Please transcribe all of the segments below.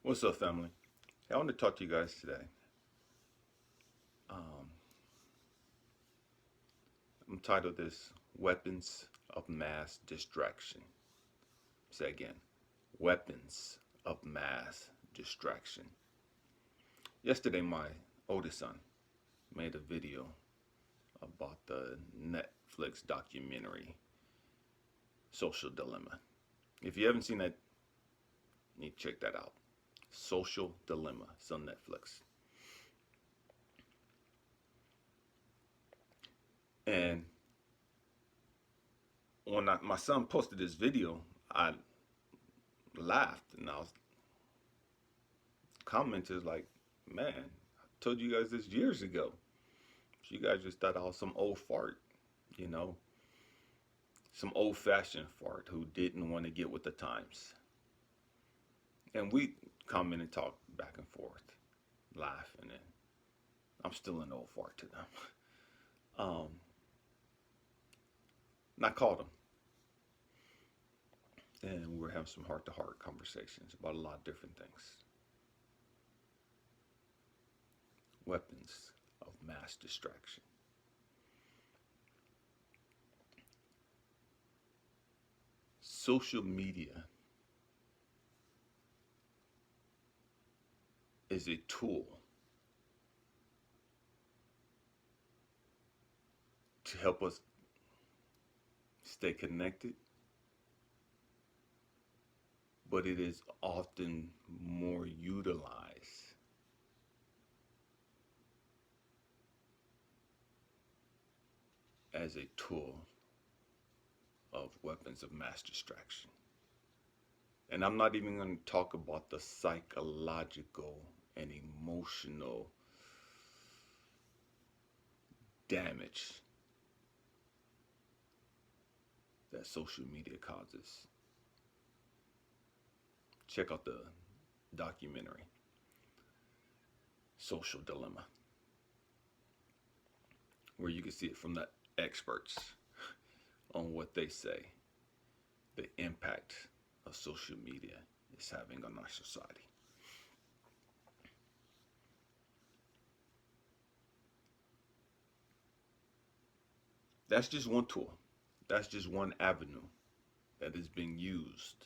What's up, family? Hey, I want to talk to you guys today. Um, I'm titled this Weapons of Mass Distraction. Say again, Weapons of Mass Distraction. Yesterday, my oldest son made a video about the Netflix documentary Social Dilemma. If you haven't seen that, you need to check that out. Social Dilemma. It's on Netflix. And when my son posted this video, I laughed and I was commented like, man, I told you guys this years ago. You guys just thought I was some old fart, you know, some old fashioned fart who didn't want to get with the times. And we comment and talk back and forth, laughing, and I'm still an old fart to them. Um, and I called them, and we were having some heart to heart conversations about a lot of different things. Weapons of mass distraction. Social media is a tool to help us stay connected, but it is often more utilized as a tool of weapons of mass distraction. And I'm not even going to talk about the psychological and emotional damage that social media causes. Check out the documentary, Social Dilemma, where you can see it from the experts on what they say the impact of social media is having on our society. That's just one tool. That's just one avenue that is being used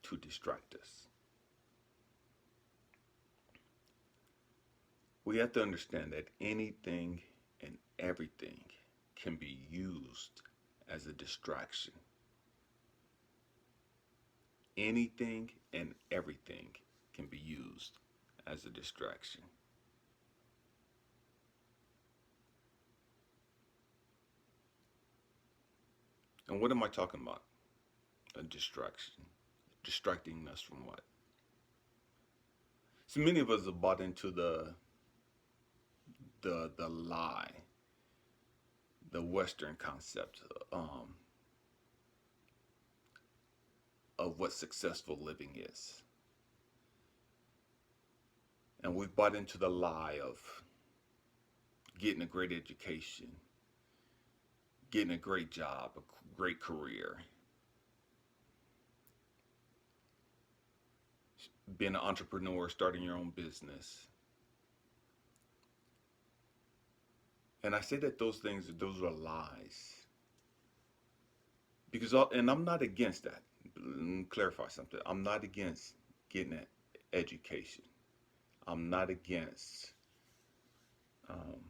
to distract us. We have to understand that anything and everything can be used as a distraction. Anything and everything can be used as a distraction. And what am I talking about? A distraction. Distracting us from what? So many of us have bought into the lie, the Western concept of what successful living is. And we've bought into the lie of getting a great education, getting a great job, a great career, being an entrepreneur, starting your own business. And I say that those are lies. Because, and I'm not against that. Let me clarify something. I'm not against getting an education. I'm not against um,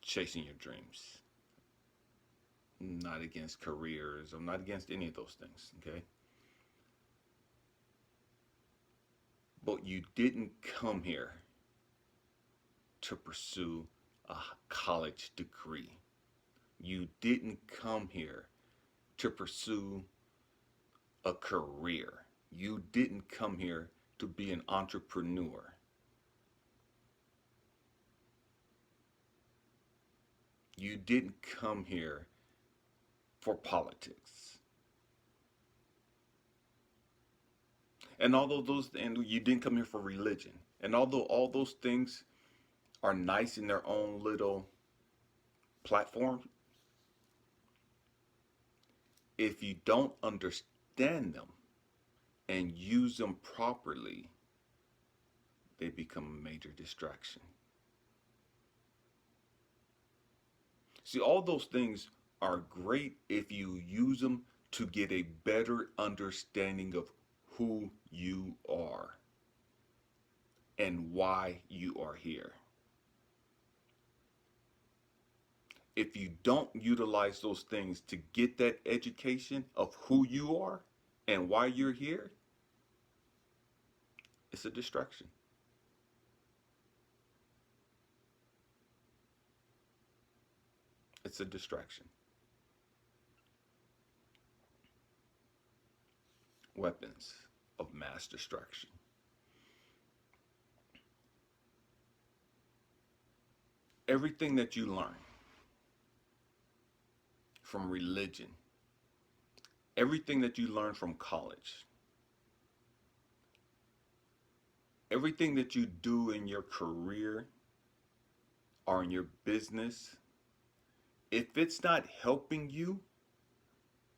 chasing your dreams. I'm not against careers. I'm not against any of those things, okay? But you didn't come here to pursue a college degree. You didn't come here to pursue a career. You didn't come here to be an entrepreneur. You didn't come here for politics. And you didn't come here for religion. And although all those things are nice in their own little platform, if you don't understand them, and use them properly, they become a major distraction. See, all those things are great if you use them to get a better understanding of who you are and why you are here. If you don't utilize those things to get that education of who you are and why you're here, it's a distraction. It's a distraction. Weapons of mass distraction. Everything that you learn from religion, everything that you learn from college, everything that you do in your career or in your business, if it's not helping you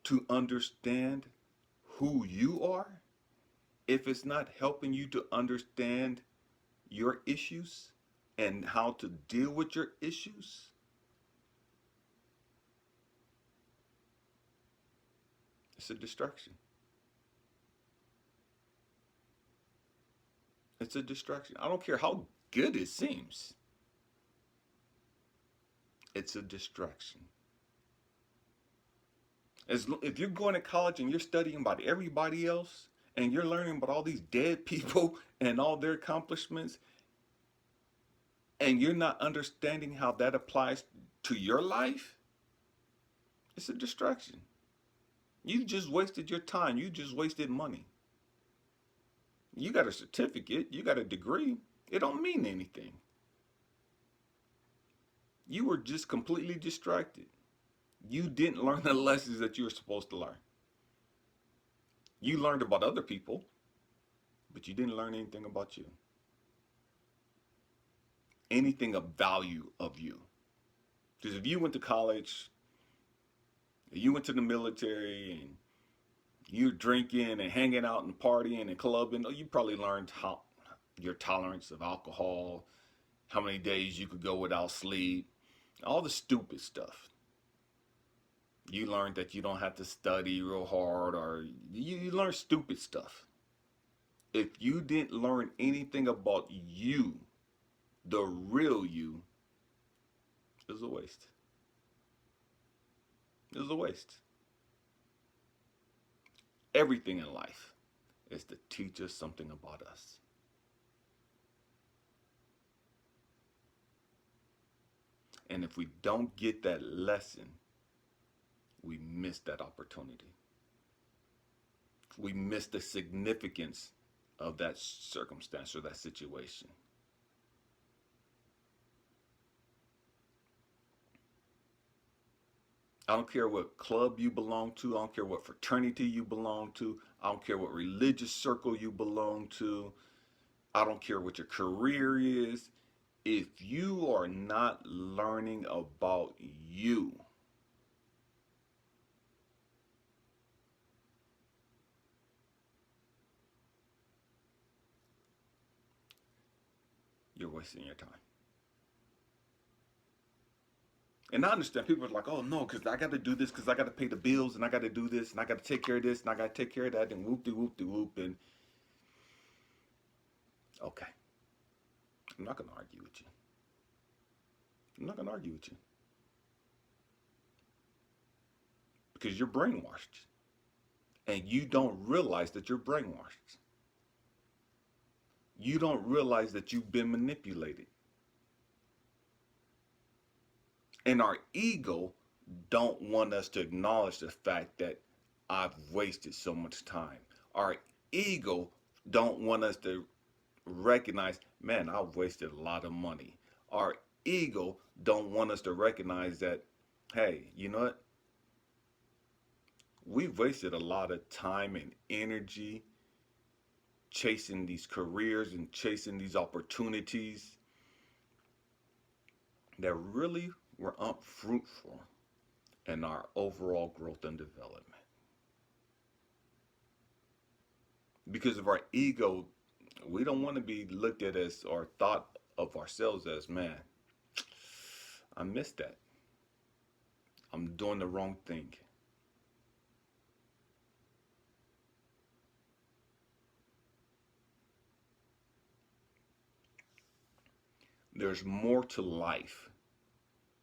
to understand who you are, if it's not helping you to understand your issues and how to deal with your issues, it's a distraction. It's a distraction. I don't care how good it seems. It's a distraction. If you're going to college and you're studying about everybody else and you're learning about all these dead people and all their accomplishments, and you're not understanding how that applies to your life, it's a distraction. You just wasted your time. You just wasted money. You got a certificate, you got a degree. It don't mean anything. You were just completely distracted. You didn't learn the lessons that you were supposed to learn. You learned about other people, but you didn't learn anything about you. Anything of value of you. Because if you went to college, you went to the military, and you're drinking and hanging out and partying and clubbing, you probably learned how your tolerance of alcohol, how many days you could go without sleep, all the stupid stuff. You learned that you don't have to study real hard, or you learn stupid stuff. If you didn't learn anything about you, the real you, it was a waste. It was a waste. Everything in life is to teach us something about us. And if we don't get that lesson, we miss that opportunity. We miss the significance of that circumstance or that situation. I don't care what club you belong to. I don't care what fraternity you belong to. I don't care what religious circle you belong to. I don't care what your career is. If you are not learning about you, you're wasting your time. And I understand people are like, oh no, because I got to do this, because I got to pay the bills, and I got to do this, and I got to take care of this, and I got to take care of that, and whoop de whoop de whoop. And okay, I'm not going to argue with you. I'm not going to argue with you. Because you're brainwashed. And you don't realize that you're brainwashed. You don't realize that you've been manipulated. And our ego don't want us to acknowledge the fact that I've wasted so much time. Our ego don't want us to recognize, man, I've wasted a lot of money. Our ego don't want us to recognize that, hey, you know what? We've wasted a lot of time and energy chasing these careers and chasing these opportunities that really were unfruitful in our overall growth and development. Because of our ego, we don't want to be looked at as or thought of ourselves as, man, I missed that. I'm doing the wrong thing. There's more to life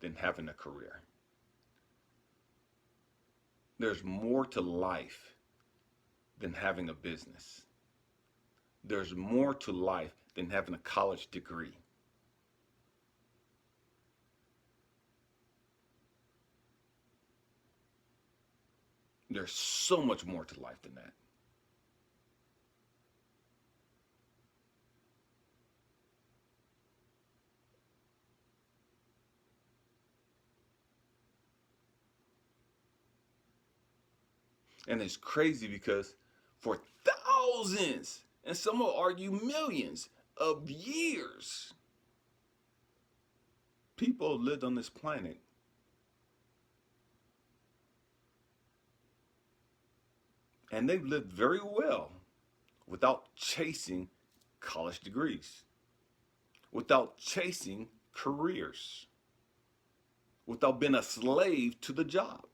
than having a career. There's more to life than having a business. There's more to life than having a college degree. There's so much more to life than that. And it's crazy because for thousands, and some will argue millions of years, people lived on this planet and they've lived very well without chasing college degrees, without chasing careers, without being a slave to the job.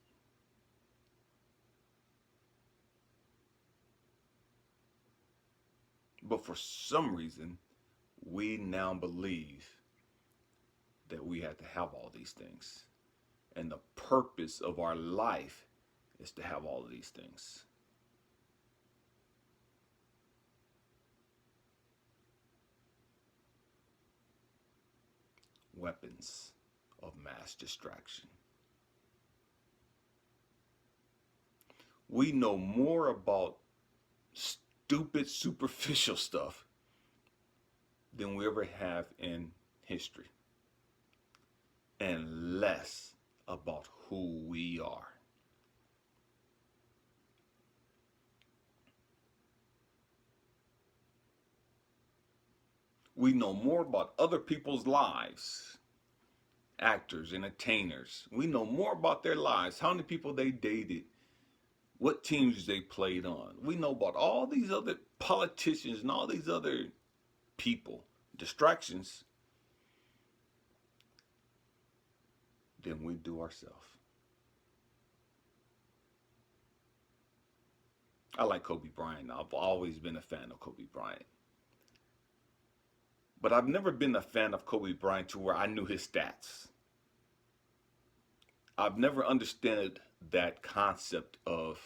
But for some reason, we now believe that we have to have all these things. And the purpose of our life is to have all of these things. Weapons of mass distraction. We know more about stupid, superficial stuff than we ever have in history, and less about who we are. We know more about other people's lives, actors, entertainers. We know more about their lives, how many people they dated, what teams they played on. We know about all these other politicians and all these other people, distractions, than we do ourselves. I like Kobe Bryant. I've always been a fan of Kobe Bryant. But I've never been a fan of Kobe Bryant to where I knew his stats. I've never understood that concept of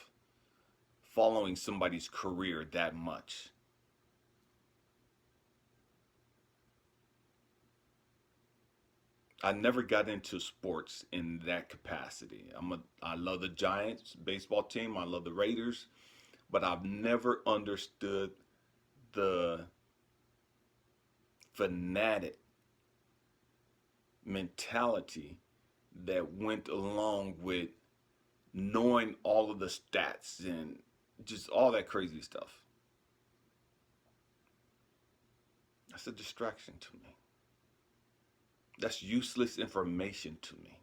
following somebody's career that much. I never got into sports in that capacity. I love the Giants baseball team. I love the Raiders, but I've never understood the fanatic mentality that went along with knowing all of the stats and just all that crazy stuff. That's a distraction to me. That's useless information to me.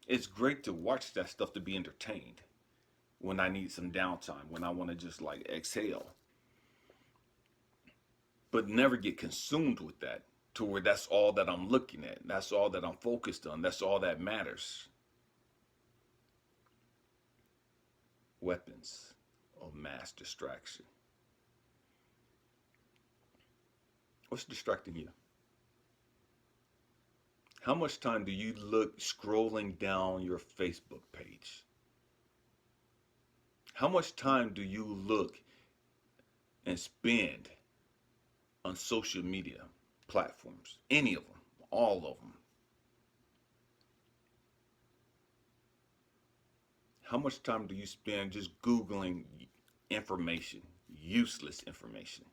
It's great to watch that stuff to be entertained when I need some downtime, when I want to just like exhale. But never get consumed with that to where that's all that I'm looking at. That's all that I'm focused on. That's all that matters. Weapons of mass distraction. What's distracting you? How much time do you look scrolling down your Facebook page? How much time do you look and spend on social media platforms? Any of them, all of them. How much time do you spend just Googling information, useless information?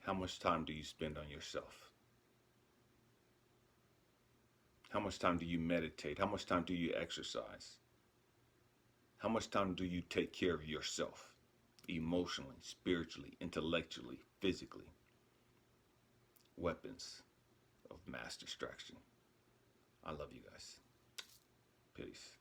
How much time do you spend on yourself? How much time do you meditate? How much time do you exercise? How much time do you take care of yourself? Emotionally, spiritually, intellectually, physically. Weapons of mass distraction. I love you guys. Peace.